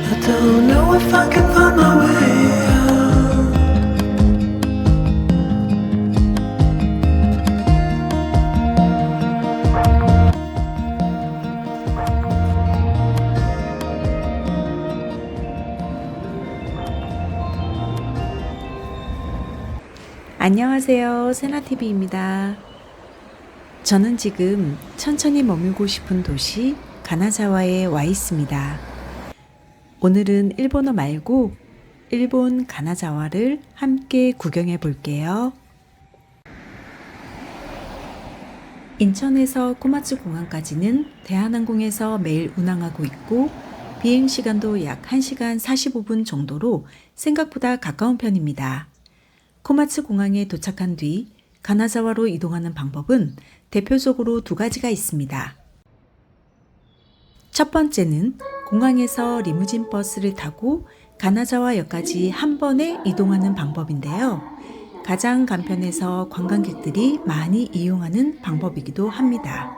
I don't know if I can find my way out. 안녕하세요. 세나TV입니다. 저는 지금 천천히 머물고 싶은 도시 가나자와에 와 있습니다. 오늘은 일본어 말고 일본 가나자와를 함께 구경해 볼게요. 인천에서 코마츠 공항까지는 대한항공에서 매일 운항하고 있고 비행시간도 약 1시간 45분 정도로 생각보다 가까운 편입니다. 코마츠 공항에 도착한 뒤 가나자와로 이동하는 방법은 대표적으로 두 가지가 있습니다. 첫 번째는 공항에서 리무진 버스를 타고 가나자와역까지 한 번에 이동하는 방법인데요. 가장 간편해서 관광객들이 많이 이용하는 방법이기도 합니다.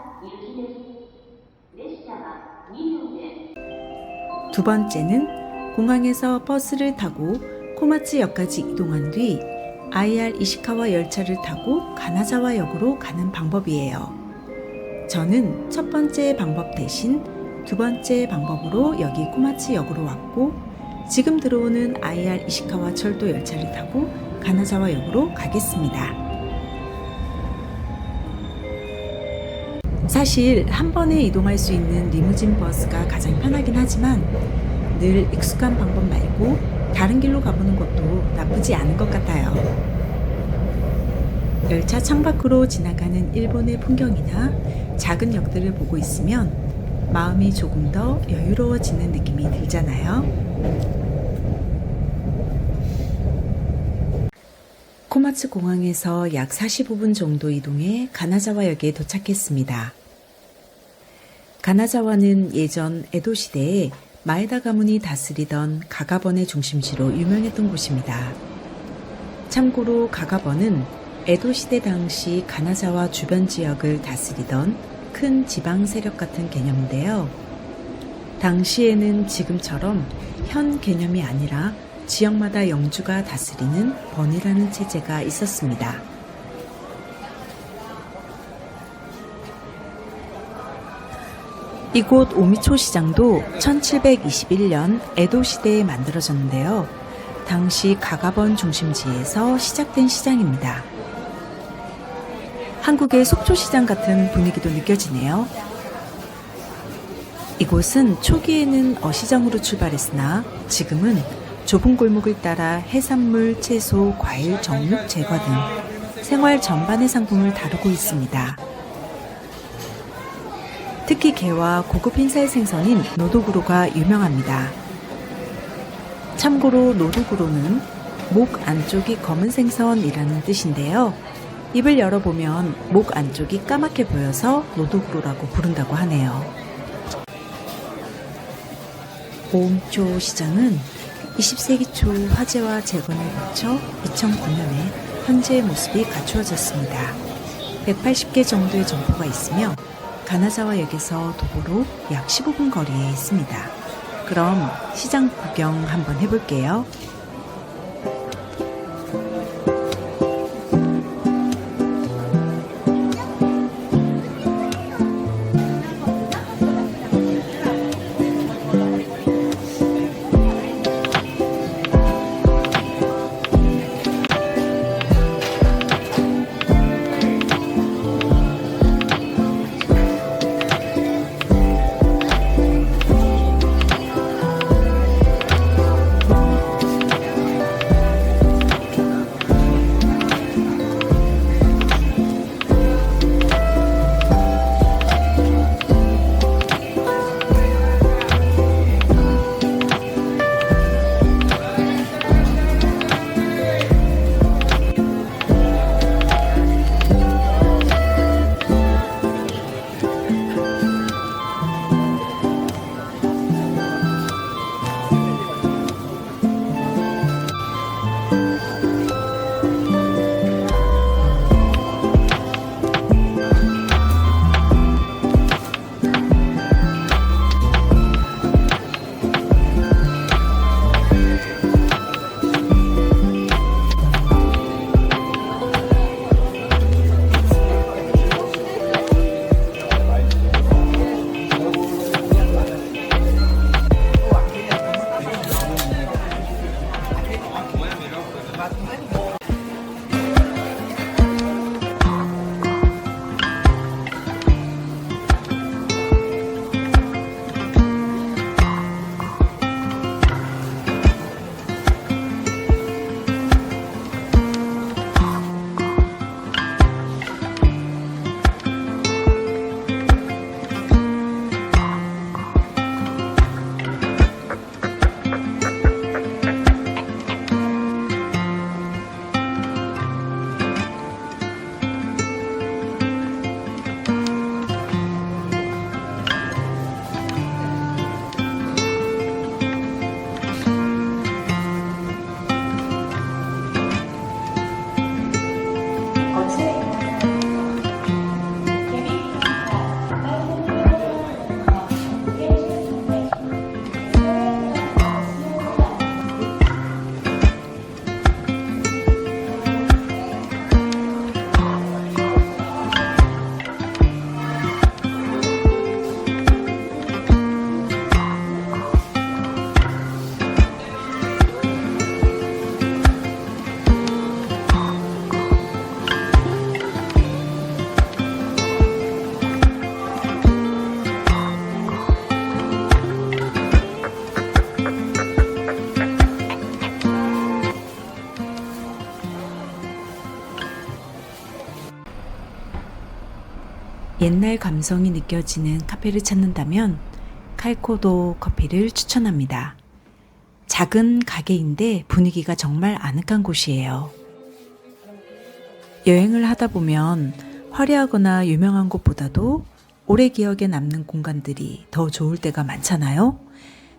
두 번째는 공항에서 버스를 타고 코마츠역까지 이동한 뒤 IR 이시카와 열차를 타고 가나자와역으로 가는 방법이에요. 저는 첫 번째 방법 대신 두 번째 방법으로 여기 코마츠역으로 왔고 지금 들어오는 IR 이시카와 철도 열차를 타고 가나자와역으로 가겠습니다. 사실 한 번에 이동할 수 있는 리무진 버스가 가장 편하긴 하지만 늘 익숙한 방법 말고 다른 길로 가보는 것도 나쁘지 않은 것 같아요. 열차 창밖으로 지나가는 일본의 풍경이나 작은 역들을 보고 있으면 마음이 조금 더 여유로워지는 느낌이 들잖아요. 코마츠 공항에서 약 45분 정도 이동해 가나자와역에 도착했습니다. 가나자와는 예전 에도 시대에 마에다 가문이 다스리던 가가번의 중심지로 유명했던 곳입니다. 참고로 가가번은 에도 시대 당시 가나자와 주변 지역을 다스리던 큰 지방 세력 같은 개념인데요. 당시에는 지금처럼 현 개념이 아니라 지역마다 영주가 다스리는 번이라는 체제가 있었습니다. 이곳 오미초 시장도 1721년 에도 시대에 만들어졌는데요. 당시 가가번 중심지에서 시작된 시장입니다. 한국의 속초시장 같은 분위기도 느껴지네요. 이곳은 초기에는 어시장으로 출발했으나 지금은 좁은 골목을 따라 해산물, 채소, 과일, 정육, 제과 등 생활 전반의 상품을 다루고 있습니다. 특히 게와 고급 흰살 생선인 노도구로가 유명합니다. 참고로 노도구로는 목 안쪽이 검은 생선이라는 뜻인데요. 입을 열어보면 목 안쪽이 까맣게 보여서 노도구로라고 부른다고 하네요. 오미초 시장은 20세기 초 화재와 재건을 거쳐 2009년에 현재의 모습이 갖추어졌습니다. 180개 정도의 점포가 있으며 가나자와역에서 도보로 약 15분 거리에 있습니다. 그럼 시장 구경 한번 해볼게요. 옛날 감성이 느껴지는 카페를 찾는다면 카이코도 커피를 추천합니다. 작은 가게인데 분위기가 정말 아늑한 곳이에요. 여행을 하다 보면 화려하거나 유명한 곳보다도 오래 기억에 남는 공간들이 더 좋을 때가 많잖아요.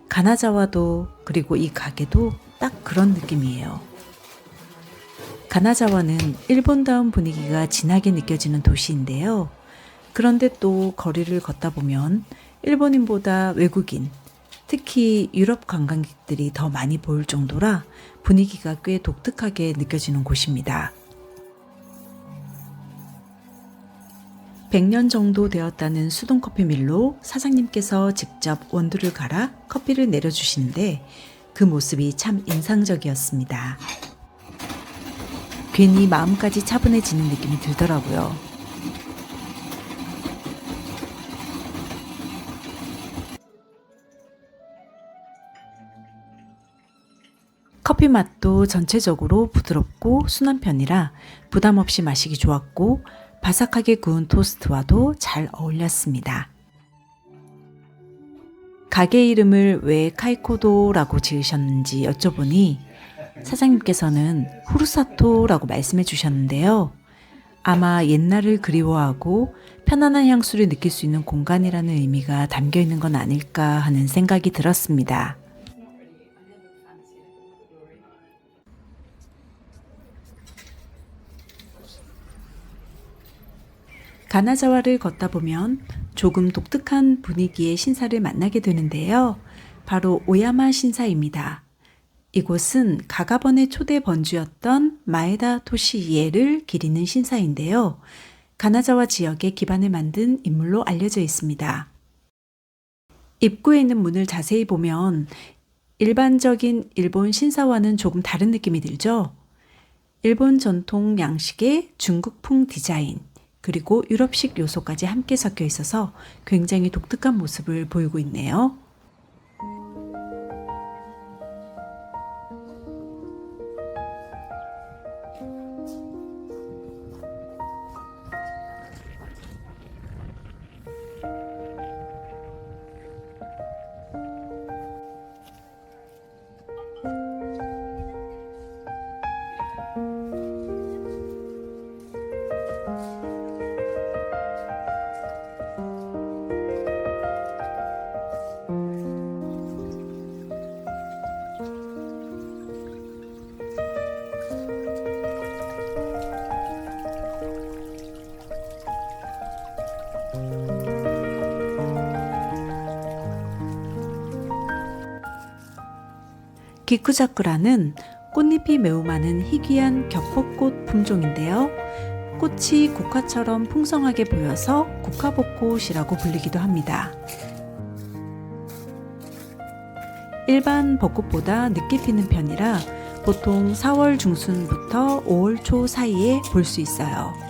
가나자와도 그리고 이 가게도 딱 그런 느낌이에요. 가나자와는 일본다운 분위기가 진하게 느껴지는 도시인데요. 그런데 또 거리를 걷다 보면 일본인보다 외국인, 특히 유럽 관광객들이 더 많이 보일 정도라 분위기가 꽤 독특하게 느껴지는 곳입니다. 100년 정도 되었다는 수동커피 밀로 사장님께서 직접 원두를 갈아 커피를 내려주시는데 그 모습이 참 인상적이었습니다. 괜히 마음까지 차분해지는 느낌이 들더라고요. 커피 맛도 전체적으로 부드럽고 순한 편이라 부담 없이 마시기 좋았고 바삭하게 구운 토스트와도 잘 어울렸습니다. 가게 이름을 왜 카이코도라고 지으셨는지 여쭤보니 사장님께서는 후루사토라고 말씀해 주셨는데요. 아마 옛날을 그리워하고 편안한 향수를 느낄 수 있는 공간이라는 의미가 담겨 있는 건 아닐까 하는 생각이 들었습니다. 가나자와를 걷다 보면 조금 독특한 분위기의 신사를 만나게 되는데요. 바로 오야마 신사입니다. 이곳은 가가번의 초대 번주였던 마에다 토시이에를 기리는 신사인데요. 가나자와 지역의 기반을 만든 인물로 알려져 있습니다. 입구에 있는 문을 자세히 보면 일반적인 일본 신사와는 조금 다른 느낌이 들죠? 일본 전통 양식의 중국풍 디자인, 그리고 유럽식 요소까지 함께 섞여 있어서 굉장히 독특한 모습을 보이고 있네요. 기쿠자쿠라는 꽃잎이 매우 많은 희귀한 격포꽃 품종인데요. 꽃이 국화처럼 풍성하게 보여서 국화벚꽃이라고 불리기도 합니다. 일반 벚꽃보다 늦게 피는 편이라 보통 4월 중순부터 5월 초 사이에 볼 수 있어요.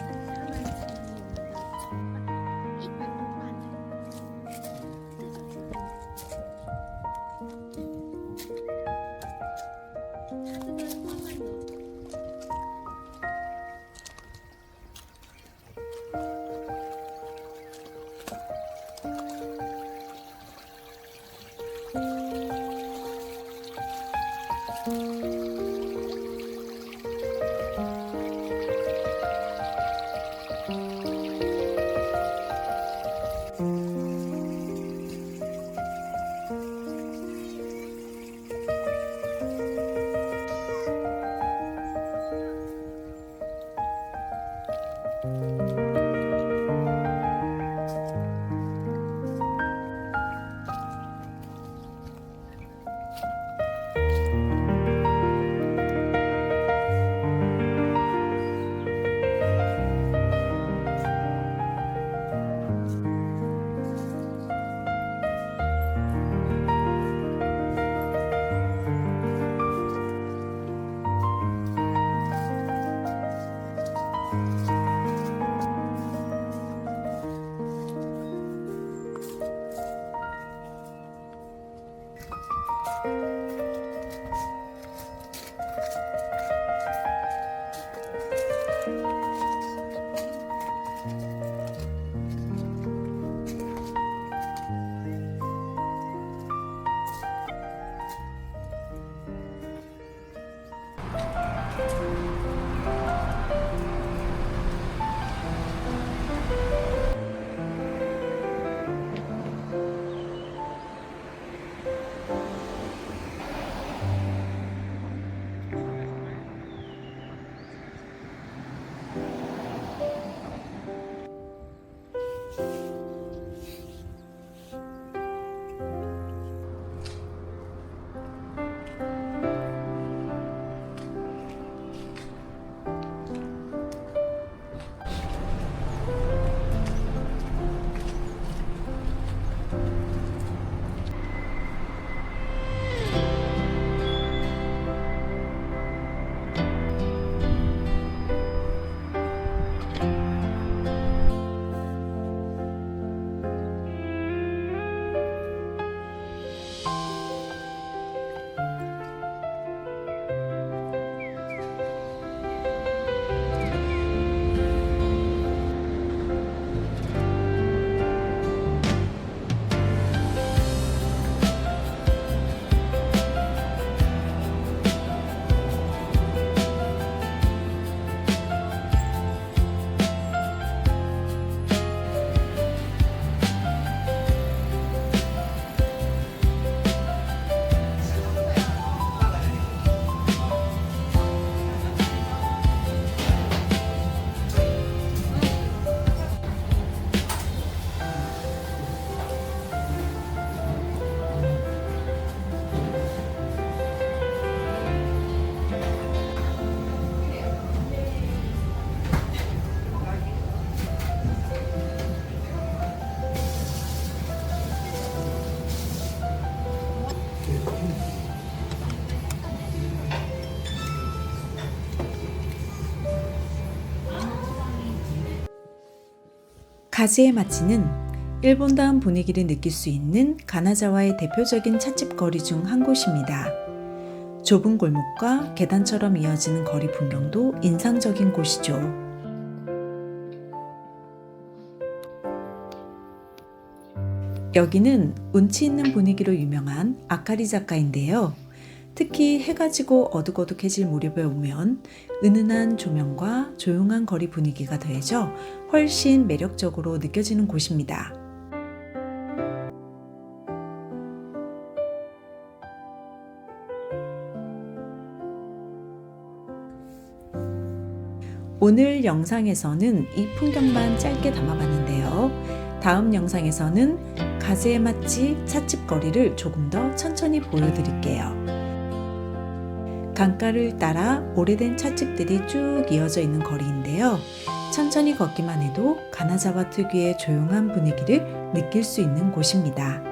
가즈에 마치는 일본다운 분위기를 느낄 수 있는 가나자와의 대표적인 찻집 거리 중 한 곳입니다. 좁은 골목과 계단처럼 이어지는 거리 풍경도 인상적인 곳이죠. 여기는 운치 있는 분위기로 유명한 아카리 작가인데요. 특히 해가 지고 어둑어둑해질 무렵에 오면 은은한 조명과 조용한 거리 분위기가 더해져 훨씬 매력적으로 느껴지는 곳입니다. 오늘 영상에서는 이 풍경만 짧게 담아봤는데요. 다음 영상에서는 가즈에마치 찻집 거리를 조금 더 천천히 보여드릴게요. 강가를 따라 오래된 찻집들이 쭉 이어져 있는 거리인데요. 천천히 걷기만 해도 가나자와 특유의 조용한 분위기를 느낄 수 있는 곳입니다.